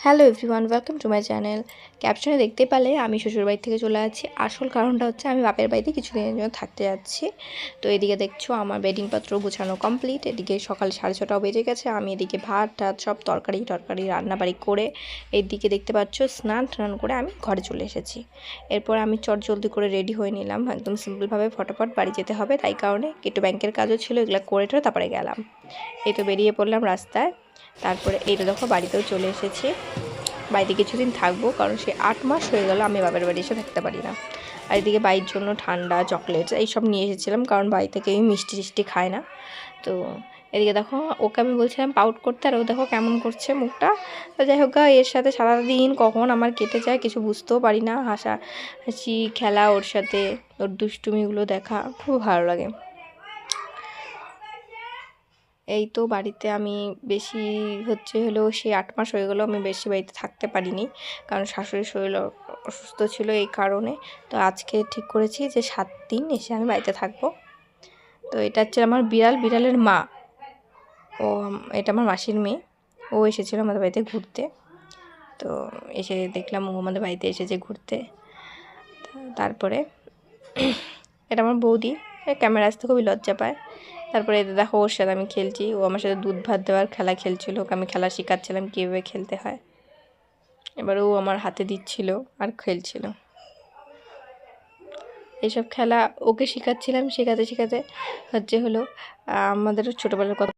Hello everyone, welcome to my channel. ক্যাপশনে দেখতে পেলে আমি শ্বশুরবাড়ি থেকে চলে যাচ্ছি। আসল কারণটা হচ্ছে আমি বাপের বাড়িতে কিছুদিনের জন্য থাকতে যাচ্ছি। তো এদিকে দেখছো আমার বেডিংপত্র গুছানো কমপ্লিট। এদিকে সকাল 6:30টাও বেজে গেছে। আমি এদিকে ভাত টাত সব তরকারি রান্নাবাড়ি করে এইদিকে দেখতে পাচ্ছ স্নান টান করে আমি ঘরে চলে এসেছি। এরপর আমি জলদি করে রেডি হয়ে নিলাম, একদম সিম্পলভাবে ফটাফট বাড়ি যেতে হবে, তাই কারণে একটু ব্যাংকের কাজও ছিল, এগুলো করে তারপরে গেলাম। এই তো বেরিয়ে পড়লাম রাস্তায়। তারপরে এইটা দেখো বাড়িতেও চলে এসেছি। বাড়িতে কিছুদিন থাকবো, কারণ সে 8 মাস হয়ে গেল আমি বাবার বাড়ি এসে থাকতে পারি না। আর এদিকে বাড়ির জন্য ঠান্ডা চকলেটস এইসব নিয়ে এসেছিলাম, কারণ বাড়ি থেকে মিষ্টি টিষ্টি খায় না। তো এদিকে দেখো ওকে আমি বলছিলাম পাউট করতে, আর ও দেখো কেমন করছে মুখটা। তো যাই হোক, এর সাথে সারাদিন কখন আমার কেটে যায় কিছু বুঝতেও পারি না। হাসি খেলা ওর সাথে, ওর দুষ্টুমিগুলো দেখা খুব ভালো লাগে। এই তো বাড়িতে আমি বেশি হলো সেই 8 মাস হয়ে গেলো আমি বেশি বাড়িতে থাকতে পারিনি, কারণ শাশুড়ির শরীর অসুস্থ ছিল এই কারণে। তো আজকে ঠিক করেছি যে 7 দিন এসে আমি বাড়িতে থাকবো। তো এটা হচ্ছে আমার বিড়ালের মা। এটা আমার মাসির মেয়ে। ও এসেছিলো আমাদের বাড়িতে ঘুরতে। তো এসে দেখলাম ও আমাদের বাড়িতে এসেছে ঘুরতে। তারপরে এটা আমার বৌদি, ক্যামেরা আসতে খুবই লজ্জা পায়। তারপরে এতে দেখো ওর সাথে আমি খেলছি, ও আমার সাথে দুধ ভাত দেওয়ার খেলা খেলছিল, ওকে আমি খেলা শেখাচ্ছিলাম কীভাবে খেলতে হয়। এবার ও আমার হাতে দিচ্ছিল আর খেলছিল এইসব খেলা, ওকে শেখাচ্ছিলাম। শেখাতে শেখাতে আমাদের ছোটোবেলার কথা